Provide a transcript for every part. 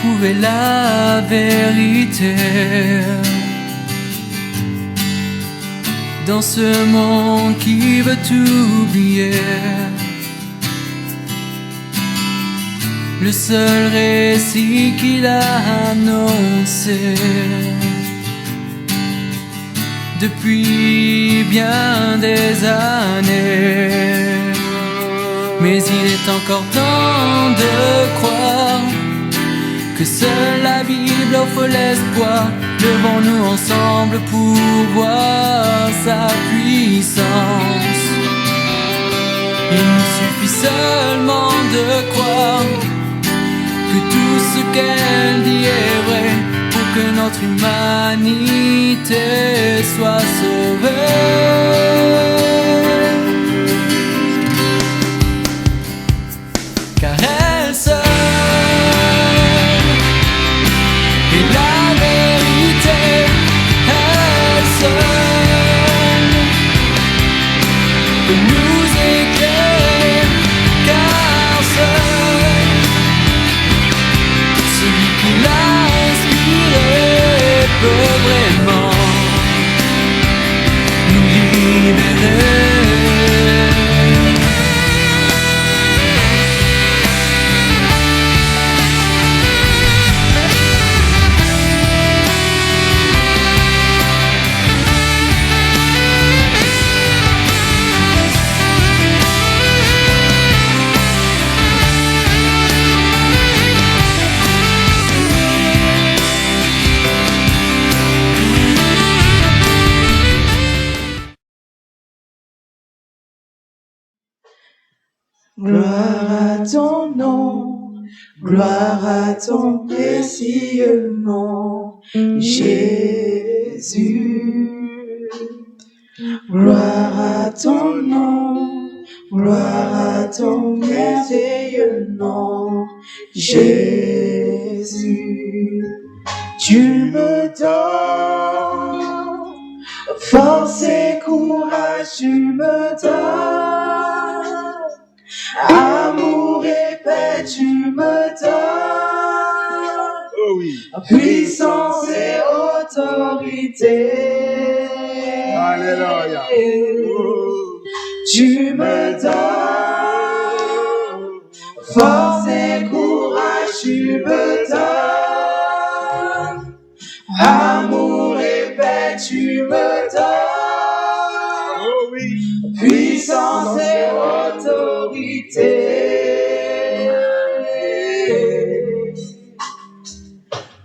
trouver la vérité dans ce monde qui veut tout oublier. Le seul récit qu'il a annoncé depuis bien des années. Mais il est encore temps de croire que seule la Bible offre l'espoir. Levons-nous ensemble pour voir sa puissance. Il nous suffit seulement de croire que tout ce qu'elle dit est vrai pour que notre humanité soit sauvée. Car elle seule est la vérité, elle seule peut nous éclairer, car seul celui qui l'a inspiré peut vraiment nous libérer. Gloire à ton nom, gloire à ton précieux nom, Jésus. Gloire à ton nom, gloire à ton merveilleux nom, Jésus. Tu me donnes force et courage, tu me donnes amour et paix, tu me donnes, Oh oui. puissance et autorité. Alléluia. Oh. Tu me donnes force et courage, tu me donnes amour et paix, tu me donnes, Oh oui. puissance et autorité.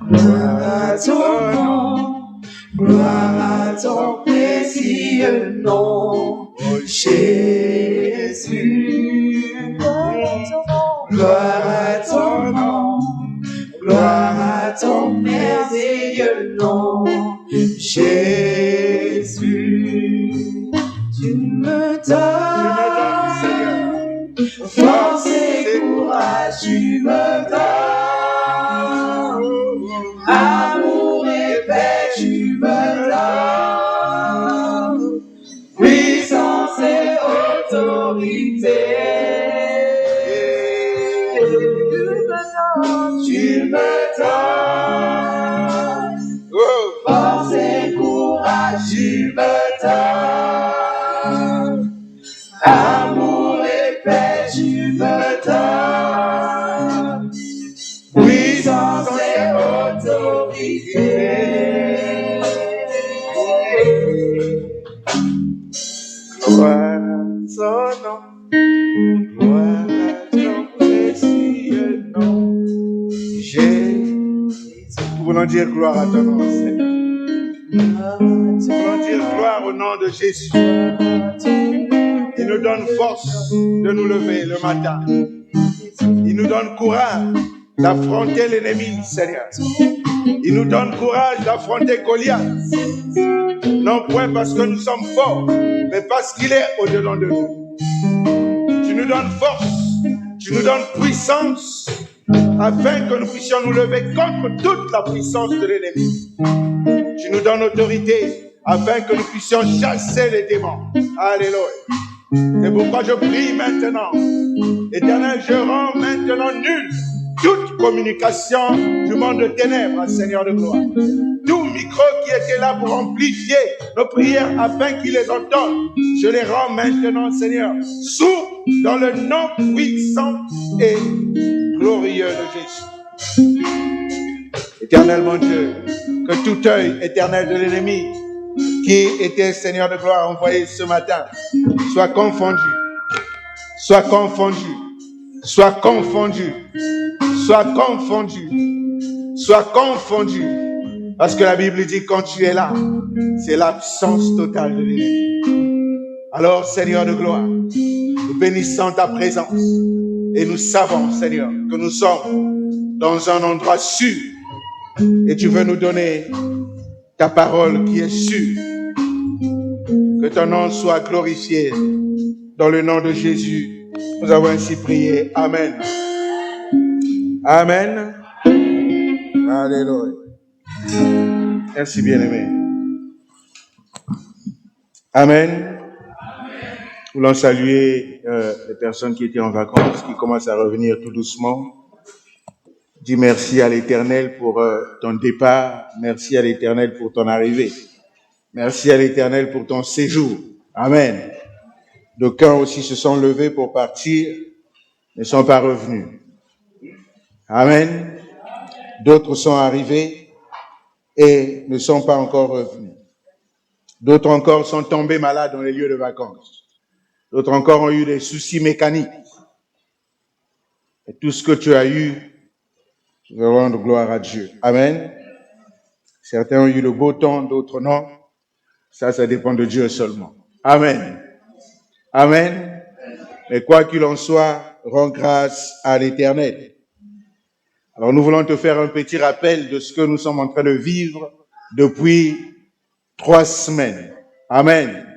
Gloire à ton nom, gloire à ton précieux nom, Jésus. Gloire à ton nom, gloire à ton merveilleux nom, Jésus. Tu me donnes force et courage, tu me donnes amour et paix, tu me donnes puissance et autorité. Tu me donnes force et courage, tu me donnes amour et paix, tu me donnes puissance et autorité. Gloire à ton nom, gloire à ton précieux nom, Jésus. Nous voulons dire gloire à ton nom, Seigneur. Nous voulons dire gloire au nom de Jésus. Il nous donne force de nous lever le matin. Il nous donne courage d'affronter l'ennemi, Seigneur. Il nous donne courage d'affronter Goliath. Non point parce que nous sommes forts, mais parce qu'il est au-dedans de nous. Tu nous donnes force, tu nous donnes puissance, afin que nous puissions nous lever contre toute la puissance de l'ennemi. Tu nous donnes autorité, afin que nous puissions chasser les démons. Alléluia. C'est pourquoi je prie maintenant. Éternel, je rends maintenant nul toute communication du monde de ténèbres, Seigneur de gloire. Tout micro qui était là pour amplifier nos prières afin qu'il les entende, je les rends maintenant, Seigneur, sourds dans le nom puissant et glorieux de Jésus. Éternel mon Dieu, que tout œil éternel de l'ennemi qui était, Seigneur de gloire, envoyé ce matin, soit confondu, soit confondu, soit confondu, soit confondu, soit confondu. Parce que la Bible dit, quand tu es là, c'est l'absence totale de l'ennemi. Alors, Seigneur de gloire, nous bénissons ta présence et nous savons, Seigneur, que nous sommes dans un endroit sûr et tu veux nous donner ta parole qui est sûre. Que ton nom soit glorifié dans le nom de Jésus. Nous avons ainsi prié. Amen. Amen. Alléluia. Merci bien-aimé. Amen. Nous voulons saluer les personnes qui étaient en vacances, qui commencent à revenir tout doucement. Dis merci à l'Éternel pour ton départ. Merci à l'Éternel pour ton arrivée. Merci à l'Éternel pour ton séjour. Amen. D'aucuns aussi se sont levés pour partir, ne sont pas revenus. Amen. D'autres sont arrivés et ne sont pas encore revenus. D'autres encore sont tombés malades dans les lieux de vacances. D'autres encore ont eu des soucis mécaniques. Et tout ce que tu as eu, je veux rendre gloire à Dieu. Amen. Certains ont eu le beau temps, d'autres non. Ça dépend de Dieu seulement. Amen. Amen. Mais quoi qu'il en soit, rends grâce à l'Éternel. Alors nous voulons te faire un petit rappel de ce que nous sommes en train de vivre depuis 3 semaines. Amen.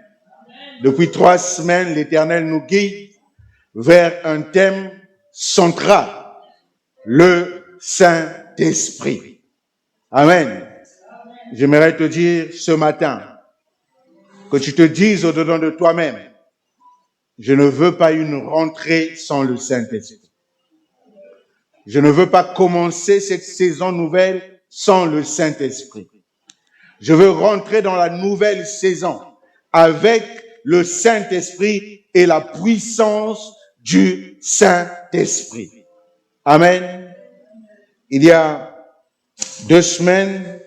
Depuis 3 semaines, l'Éternel nous guide vers un thème central, le Saint-Esprit. Amen. J'aimerais te dire ce matin que tu te dises au-dedans de toi-même, je ne veux pas une rentrée sans le Saint-Esprit. Je ne veux pas commencer cette saison nouvelle sans le Saint-Esprit. Je veux rentrer dans la nouvelle saison avec le Saint-Esprit et la puissance du Saint-Esprit. Amen. Il y a 2 semaines,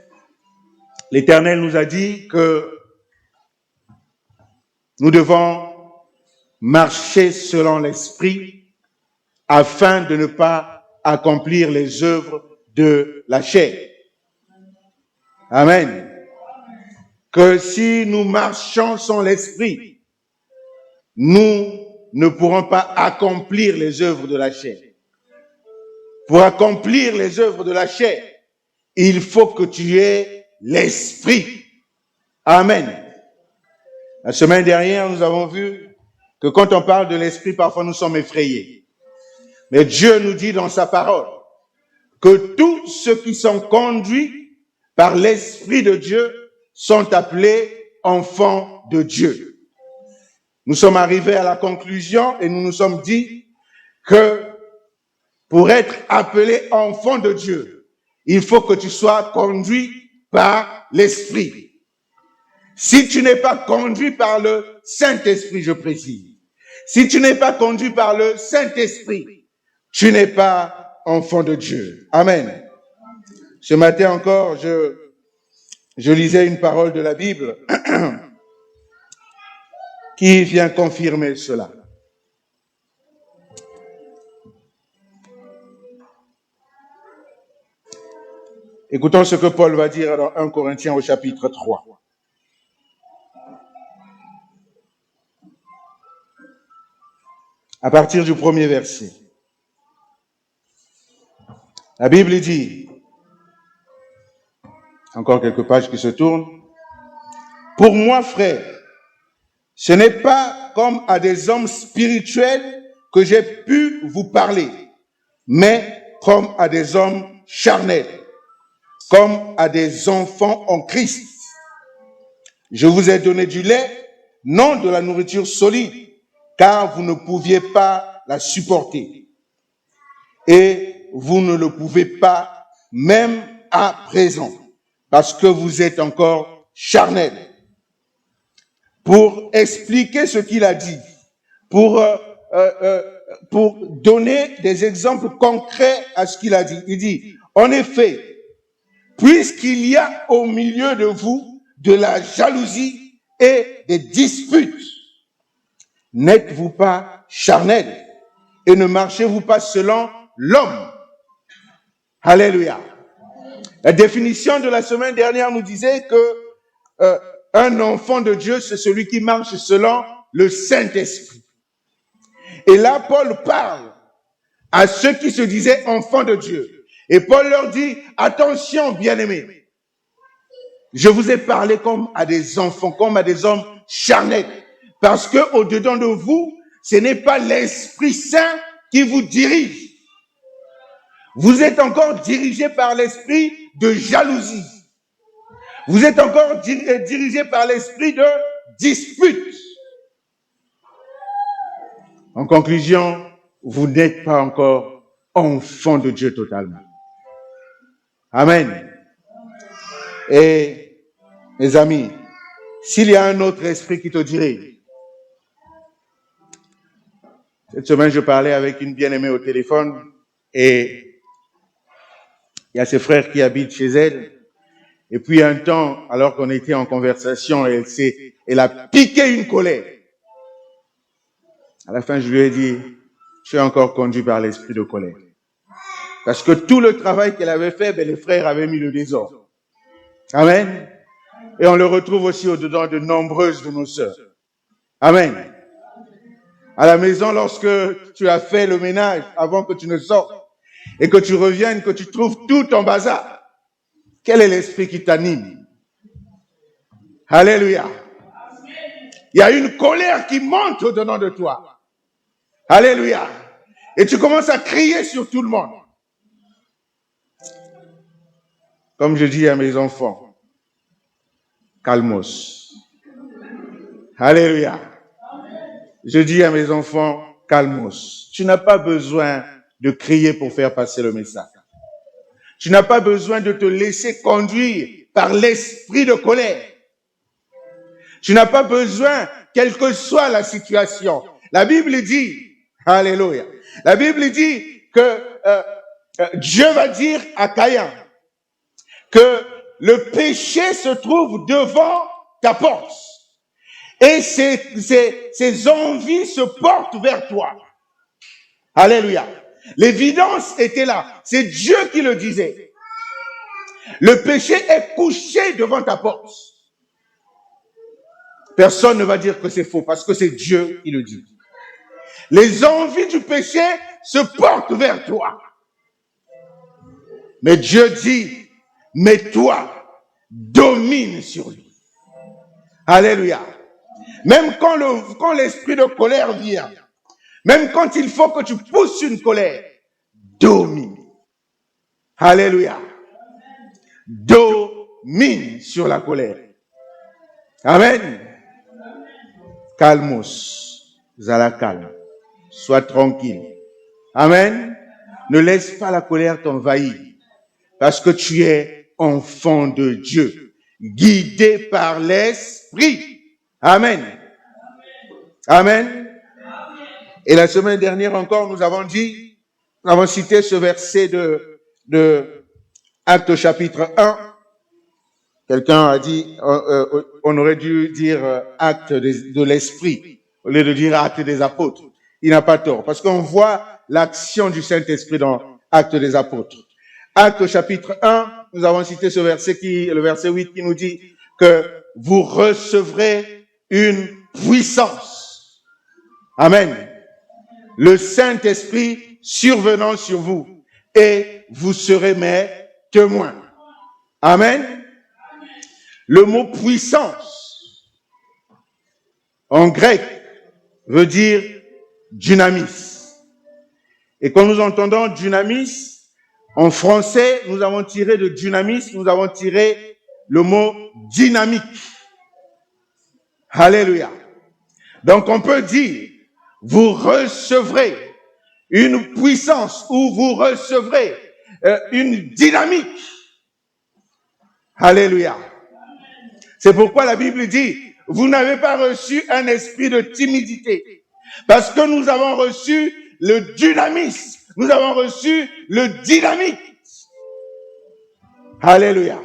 l'Éternel nous a dit que nous devons marcher selon l'Esprit afin de ne pas accomplir les œuvres de la chair. Amen. Que si nous marchons sans l'Esprit, nous ne pourrons pas accomplir les œuvres de la chair. Pour accomplir les œuvres de la chair, il faut que tu aies l'Esprit. Amen. La semaine dernière, nous avons vu que quand on parle de l'Esprit, parfois nous sommes effrayés. Mais Dieu nous dit dans sa parole que tous ceux qui sont conduits par l'Esprit de Dieu sont appelés enfants de Dieu. Nous sommes arrivés à la conclusion et nous nous sommes dit que pour être appelé enfant de Dieu, il faut que tu sois conduit par l'Esprit. Si tu n'es pas conduit par le Saint-Esprit, je précise, si tu n'es pas conduit par le Saint-Esprit, tu n'es pas enfant de Dieu. Amen. Ce matin encore, je lisais une parole de la Bible qui vient confirmer cela. Écoutons ce que Paul va dire dans 1 Corinthiens au chapitre 3. À partir du 1er verset. La Bible dit, encore quelques pages qui se tournent, « Pour moi, frère, ce n'est pas comme à des hommes spirituels que j'ai pu vous parler, mais comme à des hommes charnels, comme à des enfants en Christ. Je vous ai donné du lait, non de la nourriture solide, car vous ne pouviez pas la supporter. Et vous ne le pouvez pas, même à présent, parce que vous êtes encore charnels. Pour expliquer ce qu'il a dit, pour donner des exemples concrets à ce qu'il a dit. Il dit, en effet, puisqu'il y a au milieu de vous de la jalousie et des disputes, n'êtes-vous pas charnels et ne marchez-vous pas selon l'homme? Alléluia. La définition de la semaine dernière nous disait que un enfant de Dieu, c'est celui qui marche selon le Saint-Esprit. Et là, Paul parle à ceux qui se disaient enfants de Dieu. Et Paul leur dit, attention, bien-aimés, je vous ai parlé comme à des enfants, comme à des hommes charnels. Parce que au-dedans de vous, ce n'est pas l'Esprit Saint qui vous dirige. Vous êtes encore dirigé par l'esprit de jalousie. Vous êtes encore dirigé par l'esprit de dispute. En conclusion, vous n'êtes pas encore enfant de Dieu totalement. Amen. Et, mes amis, s'il y a un autre esprit qui te dirige, cette semaine, je parlais avec une bien-aimée au téléphone et il y a ses frères qui habitent chez elle. Et puis un temps, alors qu'on était en conversation, elle a piqué une colère. À la fin, je lui ai dit, je suis encore conduit par l'esprit de colère. Parce que tout le travail qu'elle avait fait, les frères avaient mis le désordre. Amen. Et on le retrouve aussi au-dedans de nombreuses de nos sœurs. Amen. À la maison, lorsque tu as fait le ménage avant que tu ne sortes et que tu reviennes, que tu trouves tout en bazar, quel est l'esprit qui t'anime? Alléluia. Il y a une colère qui monte au-dedans de toi. Alléluia. Et tu commences à crier sur tout le monde. Comme je dis à mes enfants, calmos. Alléluia. Je dis à mes enfants, calmos. Tu n'as pas besoin de crier pour faire passer le message. Tu n'as pas besoin de te laisser conduire par l'esprit de colère. Tu n'as pas besoin, quelle que soit la situation. La Bible dit, alléluia, la Bible dit que Dieu va dire à Caïn que le péché se trouve devant ta porte et ses envies se portent vers toi. Alléluia. L'évidence était là. C'est Dieu qui le disait. Le péché est couché devant ta porte. Personne ne va dire que c'est faux parce que c'est Dieu qui le dit. Les envies du péché se portent vers toi. Mais Dieu dit, mais toi, domine sur lui. Alléluia. Même quand l'esprit de colère vient, même quand il faut que tu pousses une colère, domine. Alléluia. Domine sur la colère. Amen. Calmos. Zala calme. Sois tranquille. Amen. Ne laisse pas la colère t'envahir. Parce que tu es enfant de Dieu. Guidé par l'esprit. Amen. Amen. Et la semaine dernière encore, nous avons cité ce verset de Actes chapitre 1. Quelqu'un a dit, on aurait dû dire acte de l'esprit, au lieu de dire acte des apôtres. Il n'a pas tort, parce qu'on voit l'action du Saint-Esprit dans Actes des apôtres. Actes chapitre 1, nous avons cité ce verset le verset 8 qui nous dit que vous recevrez une puissance. Amen. Le Saint-Esprit survenant sur vous et vous serez mes témoins. Amen. Le mot puissance en grec veut dire dynamis. Et quand nous entendons dynamis, en français, nous avons tiré de dynamis, nous avons tiré le mot dynamique. Alléluia. Donc on peut dire, vous recevrez une puissance, où vous recevrez une dynamique. Alléluia. C'est pourquoi la Bible dit, vous n'avez pas reçu un esprit de timidité, parce que nous avons reçu le dynamisme, nous avons reçu le dynamique. Alléluia.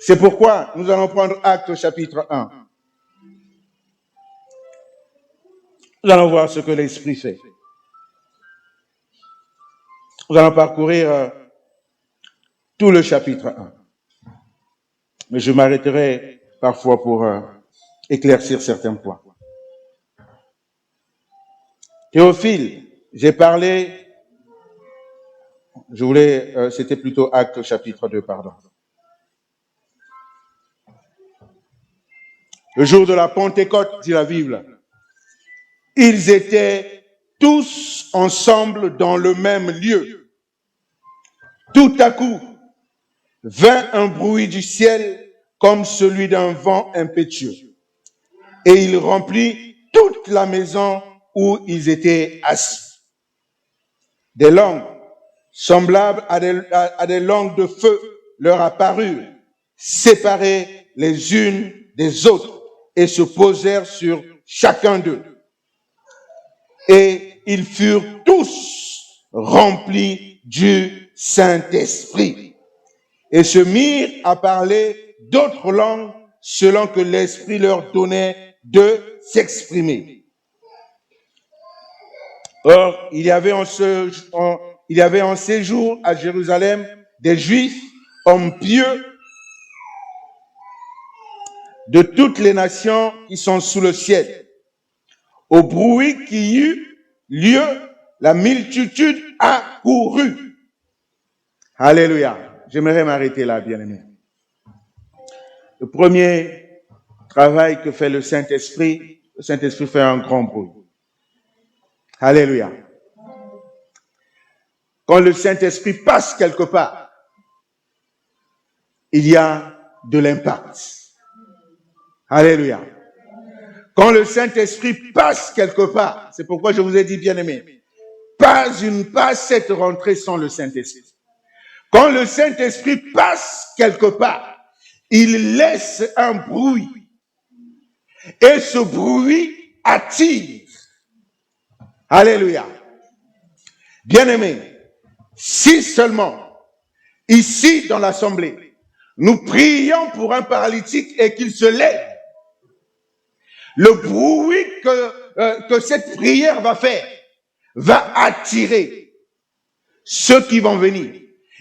C'est pourquoi nous allons prendre Actes au chapitre 1. Nous allons voir ce que l'Esprit fait. Nous allons parcourir tout le chapitre 1. Mais je m'arrêterai parfois pour éclaircir certains points. Théophile, j'ai parlé, c'était plutôt Actes chapitre 2, pardon. Le jour de la Pentecôte, dit la Bible, ils étaient tous ensemble dans le même lieu. Tout à coup, vint un bruit du ciel comme celui d'un vent impétueux. Et il remplit toute la maison où ils étaient assis. Des langues semblables à des langues de feu leur apparurent, séparées les unes des autres, et se posèrent sur chacun d'eux. Et ils furent tous remplis du Saint-Esprit et se mirent à parler d'autres langues selon que l'Esprit leur donnait de s'exprimer. Or, il y avait en ces jours à Jérusalem des Juifs, hommes pieux, de toutes les nations qui sont sous le ciel. Au bruit qui eut lieu, la multitude accourut. Alléluia. J'aimerais m'arrêter là, bien-aimés. Le premier travail que fait le Saint-Esprit fait un grand bruit. Alléluia. Quand le Saint-Esprit passe quelque part, il y a de l'impact. Alléluia. Quand le Saint-Esprit passe quelque part, c'est pourquoi je vous ai dit, bien-aimés, pas cette rentrée sans le Saint-Esprit. Quand le Saint-Esprit passe quelque part, il laisse un bruit. Et ce bruit attire. Alléluia. Bien-aimés, si seulement, ici dans l'assemblée, nous prions pour un paralytique et qu'il se lève, le bruit que cette prière va faire va attirer ceux qui vont venir.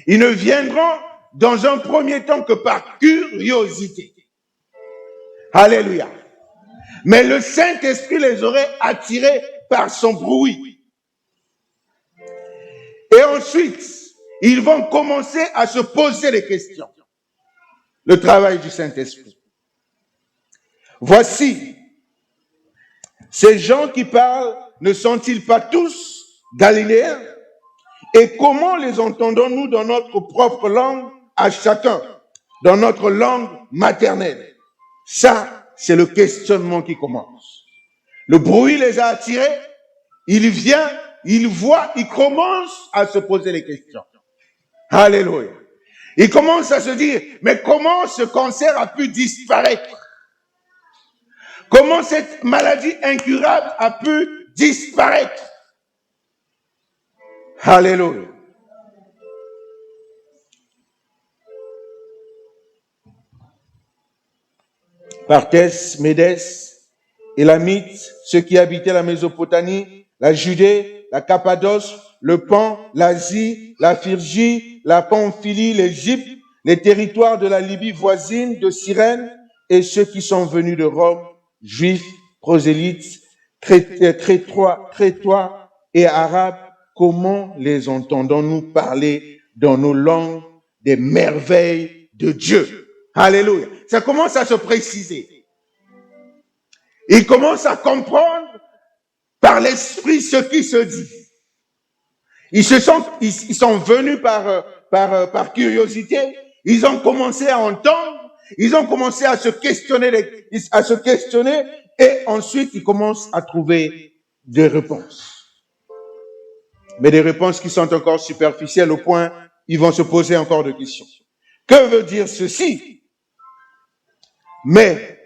Ils ne viendront dans un premier temps que par curiosité. Alléluia. Mais le Saint-Esprit les aurait attirés par son bruit. Et ensuite, ils vont commencer à se poser des questions. Le travail du Saint-Esprit. Voici, ces gens qui parlent, ne sont-ils pas tous galiléens? Et comment les entendons-nous dans notre propre langue à chacun, dans notre langue maternelle? Ça, c'est le questionnement qui commence. Le bruit les a attirés, il vient, il voit, il commence à se poser des questions. Alléluia. Il commence à se dire, mais comment ce cancer a pu disparaître? Comment cette maladie incurable a pu disparaître? Alléluia. Partès, Médès, Élamites, ceux qui habitaient la Mésopotamie, la Judée, la Cappadoce, le Pan, l'Asie, la Phrygie, la Pamphylie, l'Égypte, les territoires de la Libye voisine, de Cyrène, et ceux qui sont venus de Rome, Juifs, prosélytes, Crétois et Arabes, comment les entendons-nous parler dans nos langues des merveilles de Dieu? Alléluia. Ça commence à se préciser. Ils commencent à comprendre par l'Esprit ce qui se dit. Ils sont venus par curiosité. Ils ont commencé à entendre. Ils ont commencé à se questionner, et ensuite ils commencent à trouver des réponses. mais des réponses qui sont encore superficielles au point, ils vont se poser encore de questions. Que veut dire ceci? Mais,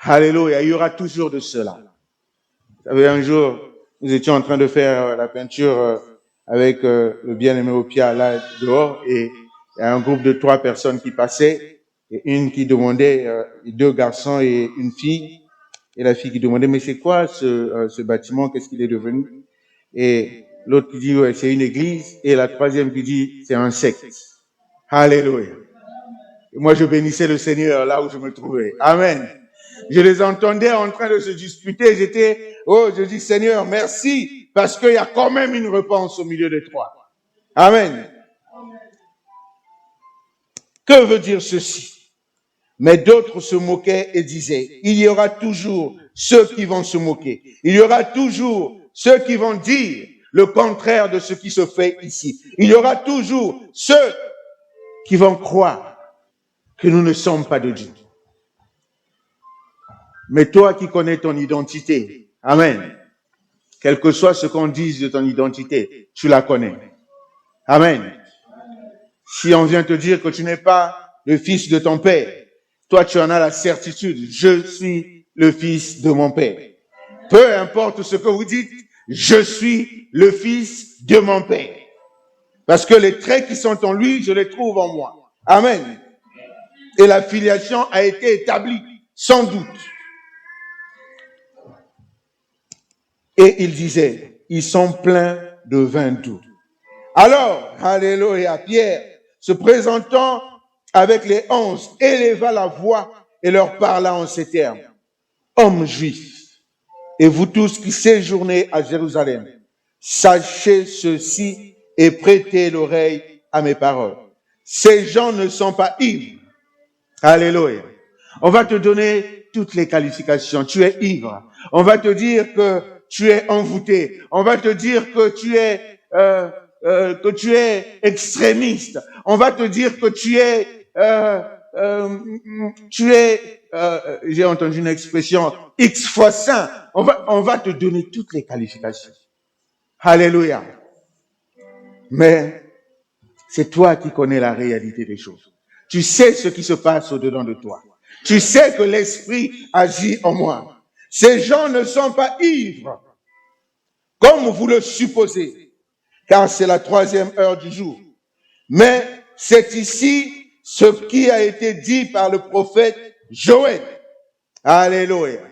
alléluia, il y aura toujours de cela. Vous savez, un jour, nous étions en train de faire la peinture avec le bien-aimé au pied là dehors, et il y a un groupe de 3 personnes qui passaient, et une qui demandait, 2 garçons et une fille, et la fille qui demandait, mais c'est quoi ce bâtiment, qu'est-ce qu'il est devenu? Et l'autre qui dit, ouais, c'est une église, et la troisième qui dit, c'est un secte. Alléluia. Et moi, je bénissais le Seigneur là où je me trouvais. Amen. Je les entendais en train de se disputer. Je dis, Seigneur, merci, parce qu'il y a quand même une réponse au milieu des 3. Amen. Que veut dire ceci? Mais d'autres se moquaient et disaient, il y aura toujours ceux qui vont se moquer. Il y aura toujours ceux qui vont dire le contraire de ce qui se fait ici. Il y aura toujours ceux qui vont croire que nous ne sommes pas de Dieu. Mais toi qui connais ton identité, amen, quel que soit ce qu'on dise de ton identité, tu la connais. Amen. Si on vient te dire que tu n'es pas le fils de ton père, toi tu en as la certitude, je suis le fils de mon père. Peu importe ce que vous dites, je suis le fils de mon père. Parce que les traits qui sont en lui, je les trouve en moi. Amen. Et la filiation a été établie, sans doute. Et il disait, ils sont pleins de vin doux. Alors, alléluia, Pierre, se présentant avec les 11, éleva la voix et leur parla en ces termes. Hommes juifs, et vous tous qui séjournez à Jérusalem, sachez ceci et prêtez l'oreille à mes paroles. Ces gens ne sont pas ivres. Alléluia. On va te donner toutes les qualifications. Tu es ivre. On va te dire que tu es envoûté. On va te dire que tu es extrémiste. On va te dire que j'ai entendu une expression, X fois 5. On va te donner toutes les qualifications. Alléluia. Mais c'est toi qui connais la réalité des choses. Tu sais ce qui se passe au-dedans de toi. Tu sais que l'Esprit agit en moi. Ces gens ne sont pas ivres, comme vous le supposez, car c'est la 3e heure du jour. Mais c'est ici ce qui a été dit par le prophète Joël. Alléluia.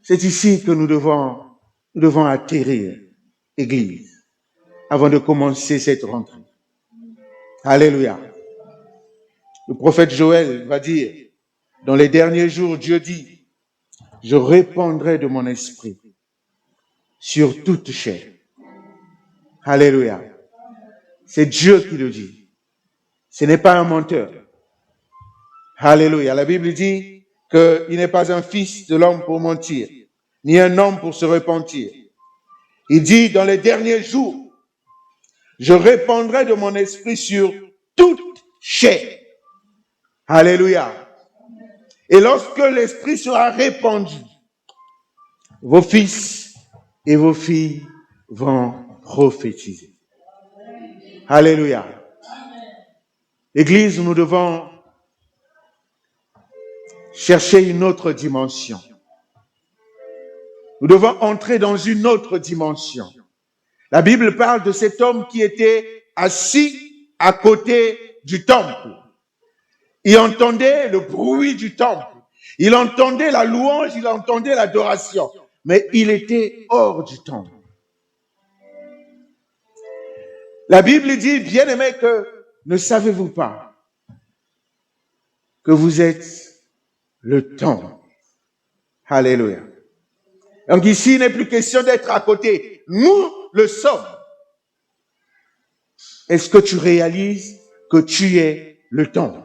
C'est ici que nous devons atterrir, Église, avant de commencer cette rentrée. Alléluia. Le prophète Joël va dire, dans les derniers jours, Dieu dit, je répandrai de mon esprit sur toute chair. Alléluia. C'est Dieu qui le dit. Ce n'est pas un menteur. Alléluia. La Bible dit qu'il n'est pas un fils de l'homme pour mentir, ni un homme pour se repentir. Il dit, dans les derniers jours, je répandrai de mon esprit sur toute chair. Alléluia. Et lorsque l'esprit sera répandu, vos fils et vos filles vont prophétiser. Alléluia. Église, nous devons chercher une autre dimension. Nous devons entrer dans une autre dimension. La Bible parle de cet homme qui était assis à côté du temple. Il entendait le bruit du temple. Il entendait la louange, il entendait l'adoration. Mais il était hors du temple. La Bible dit, bien-aimés, que ne savez-vous pas que vous êtes le temple. Alléluia. Donc ici, il n'est plus question d'être à côté. Nous le sommes. Est-ce que tu réalises que tu es le temple?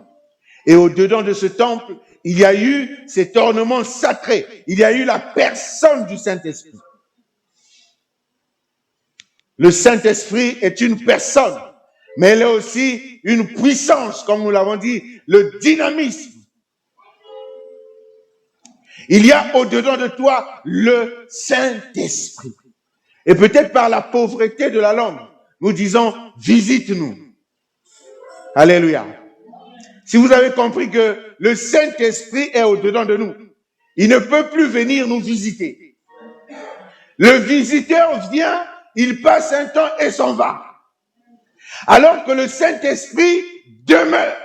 Et au-dedans de ce temple, il y a eu cet ornement sacré. Il y a eu la personne du Saint-Esprit. Le Saint-Esprit est une personne, mais elle est aussi une puissance, comme nous l'avons dit, le dynamisme. Il y a au-dedans de toi le Saint-Esprit. Et peut-être par la pauvreté de la langue, nous disons, visite-nous. Alléluia. Si vous avez compris que le Saint-Esprit est au-dedans de nous, il ne peut plus venir nous visiter. Le visiteur vient, il passe un temps et s'en va. Alors que le Saint-Esprit demeure.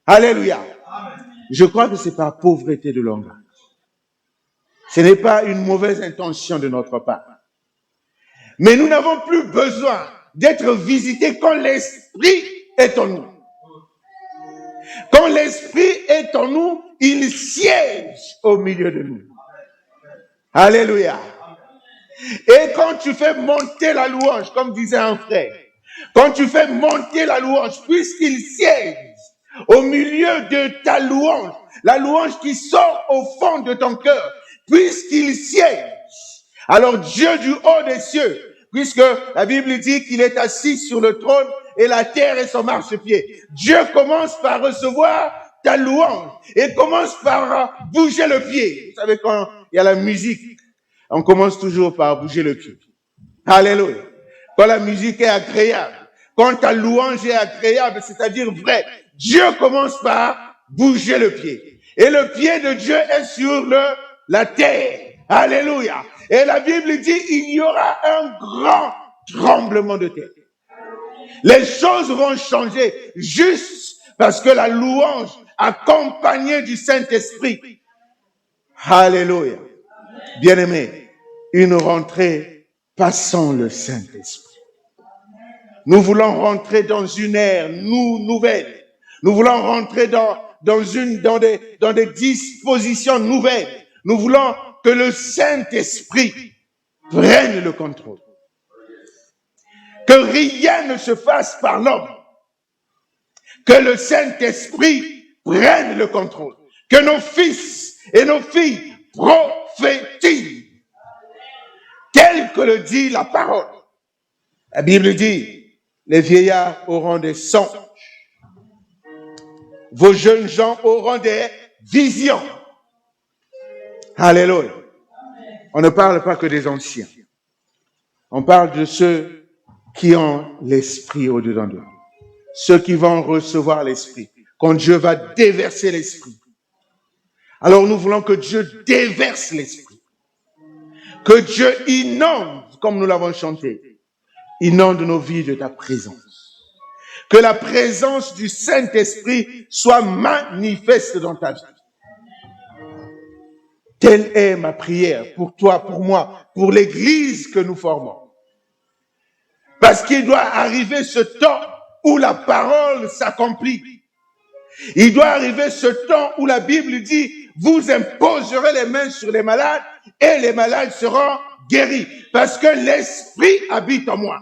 Alléluia. Je crois que c'est par pauvreté de langage. Ce n'est pas une mauvaise intention de notre part. Mais nous n'avons plus besoin d'être visités quand l'Esprit est en nous. Quand l'Esprit est en nous, il siège au milieu de nous. Alléluia. Et quand tu fais monter la louange, comme disait un frère, quand tu fais monter la louange, puisqu'il siège au milieu de ta louange, la louange qui sort au fond de ton cœur, puisqu'il siège, alors Dieu du haut des cieux, puisque la Bible dit qu'il est assis sur le trône et la terre est son marchepied, Dieu commence par recevoir ta louange et commence par bouger le pied. Vous savez, quand il y a la musique, on commence toujours par bouger le pied. Alléluia. Quand la musique est agréable, quand ta louange est agréable, c'est-à-dire vrai, Dieu commence par bouger le pied. Et le pied de Dieu est sur la terre. Alléluia. Et la Bible dit, il y aura un grand tremblement de terre. Les choses vont changer juste parce que la louange accompagnée du Saint-Esprit. Alléluia. Bien-aimés, une rentrée passant le Saint-Esprit. Nous voulons rentrer dans une ère nouvelle. Nous voulons rentrer dans des dispositions nouvelles. Nous voulons que le Saint-Esprit prenne le contrôle. Que rien ne se fasse par l'homme. Que le Saint-Esprit prenne le contrôle. Que nos fils et nos filles prophétisent. Tel que le dit la parole. La Bible dit, les vieillards auront des songes. Vos jeunes gens auront des visions. Alléluia. On ne parle pas que des anciens. On parle de ceux qui ont l'esprit au-dedans d'eux. Ceux qui vont recevoir l'esprit. Quand Dieu va déverser l'esprit. Alors nous voulons que Dieu déverse l'esprit. Que Dieu inonde, comme nous l'avons chanté. Inonde nos vies de ta présence. Que la présence du Saint-Esprit soit manifeste dans ta vie. Telle est ma prière pour toi, pour moi, pour l'Église que nous formons. Parce qu'il doit arriver ce temps où la parole s'accomplit. Il doit arriver ce temps où la Bible dit, vous imposerez les mains sur les malades et les malades seront guéris. Parce que l'Esprit habite en moi.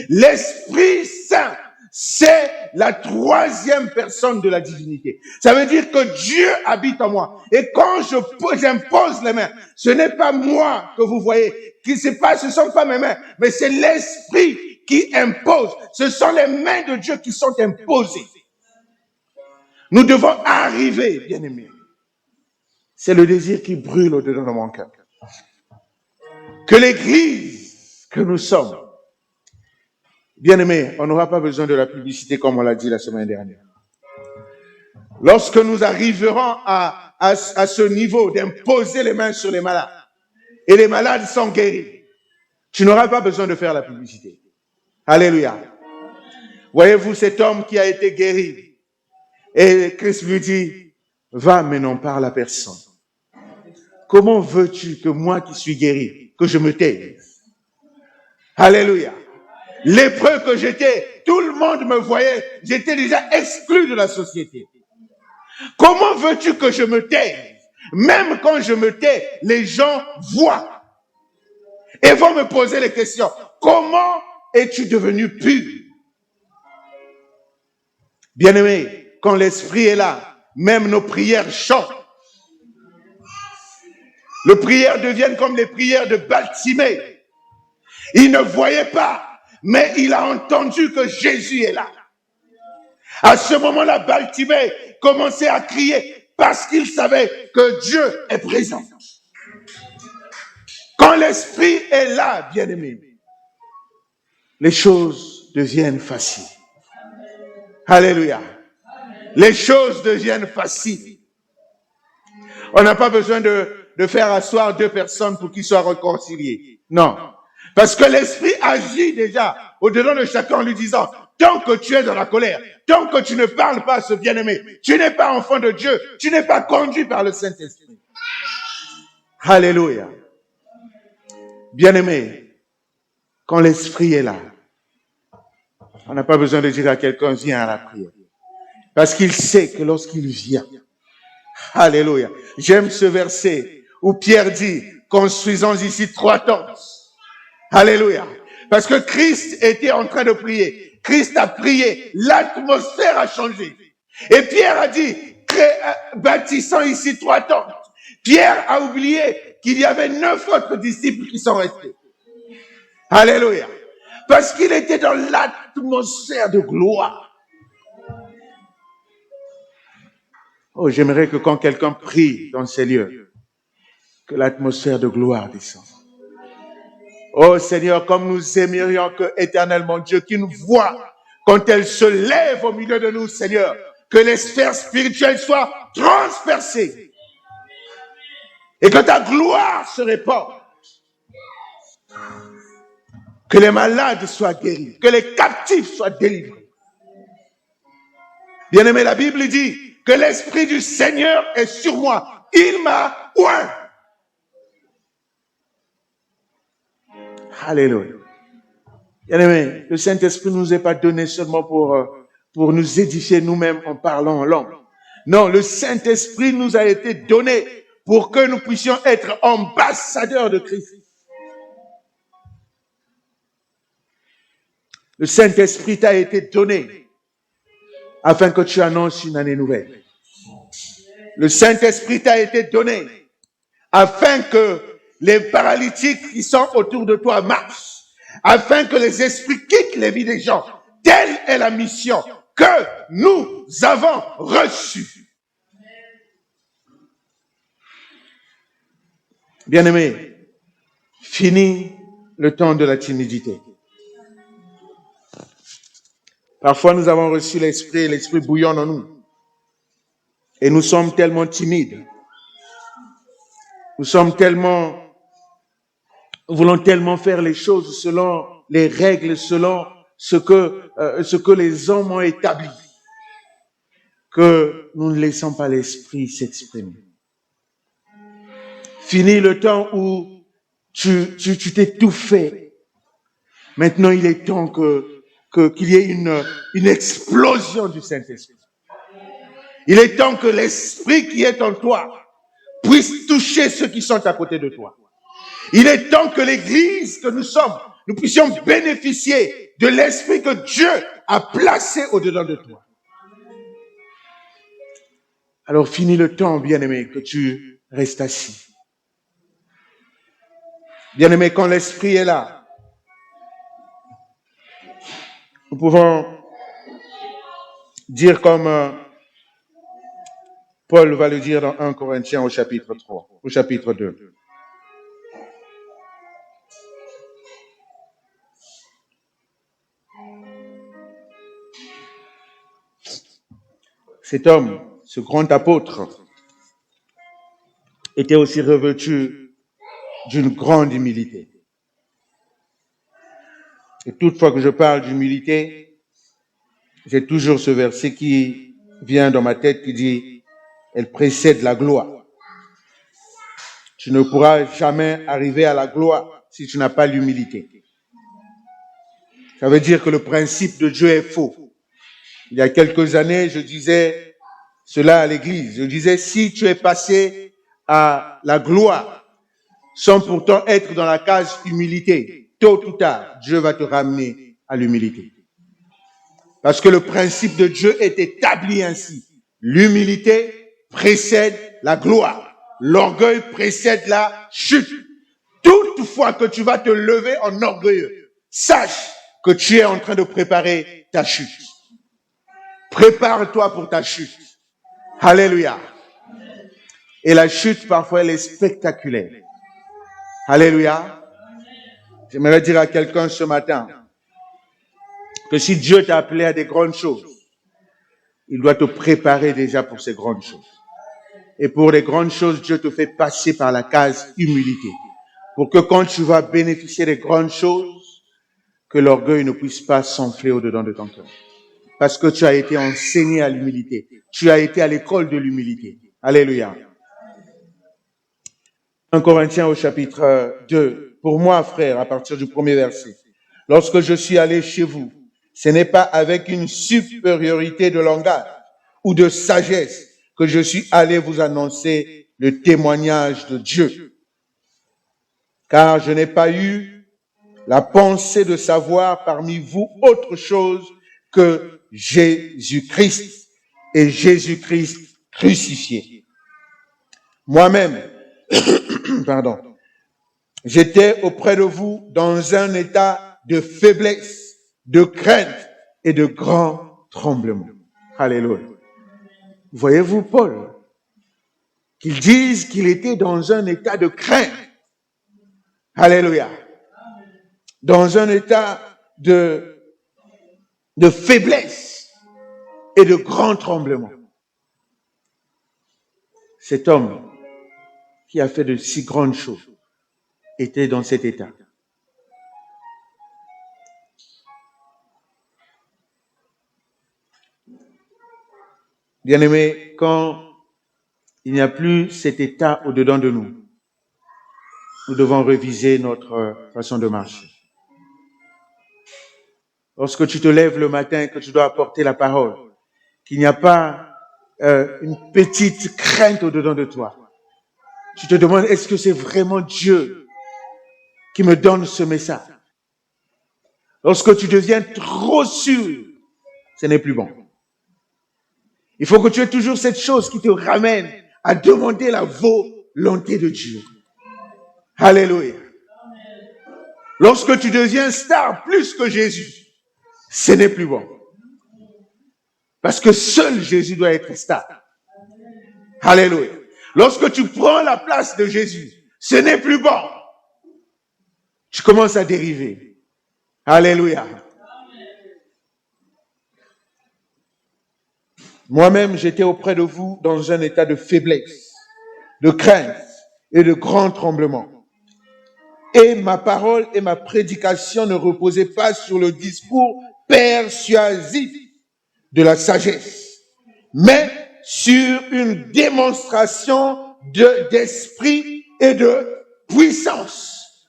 L'Esprit Saint, c'est la troisième personne de la divinité. Ça veut dire que Dieu habite en moi. Et quand j'impose les mains, ce n'est pas moi que vous voyez. Ce ne sont pas mes mains, mais c'est l'Esprit qui impose. Ce sont les mains de Dieu qui sont imposées. Nous devons arriver, bien-aimés. C'est le désir qui brûle au-dedans de mon cœur. Que l'Église que nous sommes, bien-aimés, on n'aura pas besoin de la publicité comme on l'a dit la semaine dernière. Lorsque nous arriverons à ce niveau d'imposer les mains sur les malades, et les malades sont guéris, tu n'auras pas besoin de faire la publicité. Alléluia. Voyez-vous cet homme qui a été guéri, et Christ lui dit, va mais non parle à personne. Comment veux-tu que moi qui suis guéri, que je me taise? Alléluia. Lépreux que j'étais, tout le monde me voyait, j'étais déjà exclu de la société. Comment veux-tu que je me taise? Même quand je me tais, les gens voient et vont me poser les questions. Comment es-tu devenu pur? Bien-aimé, quand l'Esprit est là, même nos prières chantent. Les prières deviennent comme les prières de Bartimée. Il ne voyait pas, mais il a entendu que Jésus est là. À ce moment-là, Bartimée commençait à crier parce qu'il savait que Dieu est présent. Quand l'Esprit est là, bien-aimé, les choses deviennent faciles. Alléluia. Les choses deviennent faciles. On n'a pas besoin de faire asseoir deux personnes pour qu'ils soient réconciliés. Non. Parce que l'Esprit agit déjà au-dedans de chacun en lui disant, tant que tu es dans la colère, tant que tu ne parles pas à ce bien-aimé, tu n'es pas enfant de Dieu, tu n'es pas conduit par le Saint-Esprit. Alléluia. Bien-aimé, quand l'Esprit est là, on n'a pas besoin de dire à quelqu'un, viens à la prière. Parce qu'il sait que lorsqu'il vient, alléluia. J'aime ce verset où Pierre dit, construisons ici 3 tentes. Alléluia. Parce que Christ était en train de prier. Christ a prié. L'atmosphère a changé. Et Pierre a dit, bâtissons ici 3 tentes. Pierre a oublié qu'il y avait 9 autres disciples qui sont restés. Alléluia. Parce qu'il était dans l'atmosphère de gloire. Oh, j'aimerais que quand quelqu'un prie dans ces lieux, que l'atmosphère de gloire descende. Oh Seigneur, comme nous aimerions que éternellement Dieu qui nous voit quand elle se lève au milieu de nous, Seigneur, que les sphères spirituelles soient transpercées et que ta gloire se répande. Que les malades soient guéris, que les captifs soient délivrés. Bien-aimé, la Bible dit que l'Esprit du Seigneur est sur moi. Il m'a oint. Alléluia. Bien-aimé, le Saint-Esprit ne nous est pas donné seulement pour nous édifier nous-mêmes en parlant en langue. Non, le Saint-Esprit nous a été donné pour que nous puissions être ambassadeurs de Christ. Le Saint-Esprit t'a été donné afin que tu annonces une année nouvelle. Le Saint-Esprit t'a été donné afin que les paralytiques qui sont autour de toi marchent, afin que les esprits quittent les vies des gens. Telle est la mission que nous avons reçue. Bien-aimés, fini le temps de la timidité. Parfois, nous avons reçu l'esprit bouillonne en nous. Et nous sommes tellement timides. Nous voulons tellement faire les choses selon les règles, selon ce que les hommes ont établi, que nous ne laissons pas l'esprit s'exprimer. Fini le temps où tu t'étouffais. Maintenant, il est temps qu'il y ait une explosion du Saint-Esprit. Il est temps que l'esprit qui est en toi puisse toucher ceux qui sont à côté de toi. Il est temps que l'Église que nous sommes, nous puissions bénéficier de l'esprit que Dieu a placé au-dedans de toi. Alors, fini le temps, bien-aimé, que tu restes assis. Bien-aimé, quand l'esprit est là, nous pouvons dire comme Paul va le dire dans 1 Corinthiens au chapitre 3, au chapitre 2. Cet homme, ce grand apôtre, était aussi revêtu d'une grande humilité. Et toutefois que je parle d'humilité, j'ai toujours ce verset qui vient dans ma tête qui dit « Elle précède la gloire ». Tu ne pourras jamais arriver à la gloire si tu n'as pas l'humilité. Ça veut dire que le principe de Dieu est faux. Il y a quelques années, je disais cela à l'église. Je disais, si tu es passé à la gloire sans pourtant être dans la case humilité, tôt ou tard, Dieu va te ramener à l'humilité. Parce que le principe de Dieu est établi ainsi. L'humilité précède la gloire. L'orgueil précède la chute. Toutefois que tu vas te lever en orgueilleux, sache que tu es en train de préparer ta chute. Prépare-toi pour ta chute. Alléluia. Et la chute, parfois, elle est spectaculaire. Alléluia. J'aimerais dire à quelqu'un ce matin que si Dieu t'a appelé à des grandes choses, il doit te préparer déjà pour ces grandes choses. Et pour les grandes choses, Dieu te fait passer par la case humilité. Pour que quand tu vas bénéficier des grandes choses, que l'orgueil ne puisse pas s'enfler au-dedans de ton cœur. Parce que tu as été enseigné à l'humilité. Tu as été à l'école de l'humilité. Alléluia. 1 Corinthiens au chapitre 2. Pour moi, frère, à partir du premier verset. Lorsque je suis allé chez vous, ce n'est pas avec une supériorité de langage ou de sagesse que je suis allé vous annoncer le témoignage de Dieu. Car je n'ai pas eu la pensée de savoir parmi vous autre chose que Jésus-Christ et Jésus-Christ crucifié. Moi-même, j'étais auprès de vous dans un état de faiblesse, de crainte et de grand tremblement. Alléluia. Voyez-vous Paul, qu'ils disent qu'il était dans un état de crainte. Alléluia. Dans un état de faiblesse et de grand tremblement. Cet homme qui a fait de si grandes choses était dans cet état. Bien-aimés, quand il n'y a plus cet état au-dedans de nous, nous devons réviser notre façon de marcher. Lorsque tu te lèves le matin et que tu dois apporter la parole, qu'il n'y a pas une petite crainte au-dedans de toi. Tu te demandes, est-ce que c'est vraiment Dieu qui me donne ce message? Lorsque tu deviens trop sûr, ce n'est plus bon. Il faut que tu aies toujours cette chose qui te ramène à demander la volonté de Dieu. Alléluia. Lorsque tu deviens star plus que Jésus, ce n'est plus bon. Parce que seul Jésus doit être star. Alléluia. Lorsque tu prends la place de Jésus, ce n'est plus bon. Tu commences à dériver. Alléluia. Moi-même, j'étais auprès de vous dans un état de faiblesse, de crainte et de grand tremblement. Et ma parole et ma prédication ne reposaient pas sur le discours persuasif de la sagesse, mais sur une démonstration d'esprit et de puissance.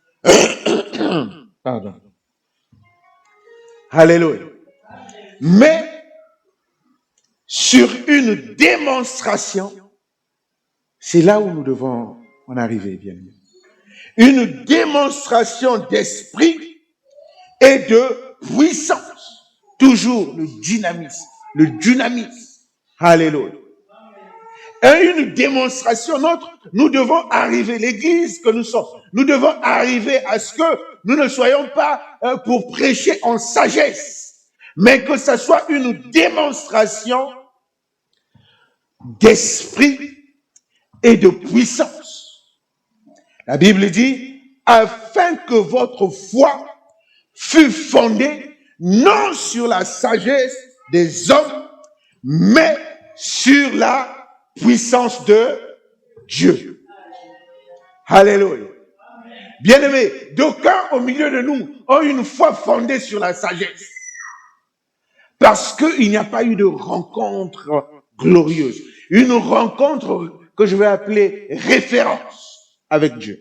Pardon. Alléluia. Mais sur une démonstration, c'est là où nous devons en arriver, bien sûr. Une démonstration d'esprit et de puissance. Toujours le dynamisme, le dynamisme. Alléluia. Et une démonstration, nous devons arriver, l'église que nous sommes, nous devons arriver à ce que nous ne soyons pas pour prêcher en sagesse, mais que ce soit une démonstration d'esprit et de puissance. La Bible dit, afin que votre foi fût fondée non sur la sagesse des hommes, mais sur la puissance de Dieu. Alléluia. Bien-aimés, d'aucuns au milieu de nous ont une foi fondée sur la sagesse. Parce qu'il n'y a pas eu de rencontre glorieuse. Une rencontre que je vais appeler référence avec Dieu.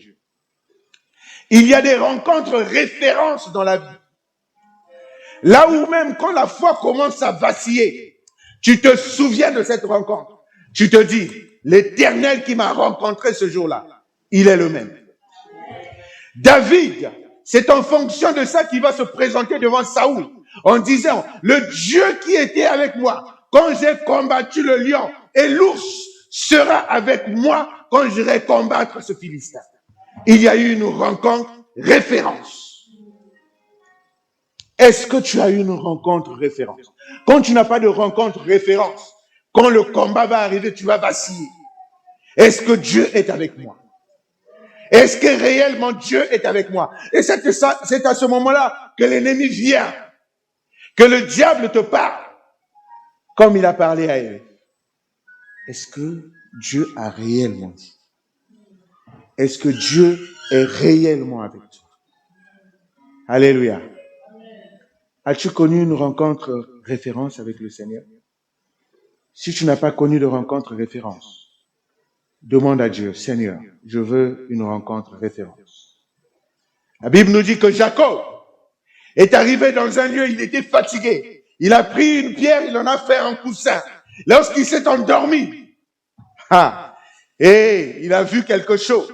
Il y a des rencontres références dans la vie. Là où même quand la foi commence à vaciller, tu te souviens de cette rencontre. Tu te dis, l'Éternel qui m'a rencontré ce jour-là, il est le même. David, c'est en fonction de ça qu'il va se présenter devant Saoul en disant, le Dieu qui était avec moi quand j'ai combattu le lion et l'ours sera avec moi quand j'irai combattre ce Philistin. Il y a eu une rencontre référence. Est-ce que tu as eu une rencontre référence? Quand tu n'as pas de rencontre référence, quand le combat va arriver, tu vas vaciller. Est-ce que Dieu est avec moi? Est-ce que réellement Dieu est avec moi? Et c'est à ce moment-là que l'ennemi vient, que le diable te parle, comme il a parlé à Ève. Est-ce que Dieu a réellement dit? Est-ce que Dieu est réellement avec toi? Alléluia. As-tu connu une rencontre référence avec le Seigneur? Si tu n'as pas connu de rencontre référence, demande à Dieu, Seigneur, je veux une rencontre référence. La Bible nous dit que Jacob est arrivé dans un lieu, il était fatigué. Il a pris une pierre, il en a fait un coussin. Lorsqu'il s'est endormi, et il a vu quelque chose.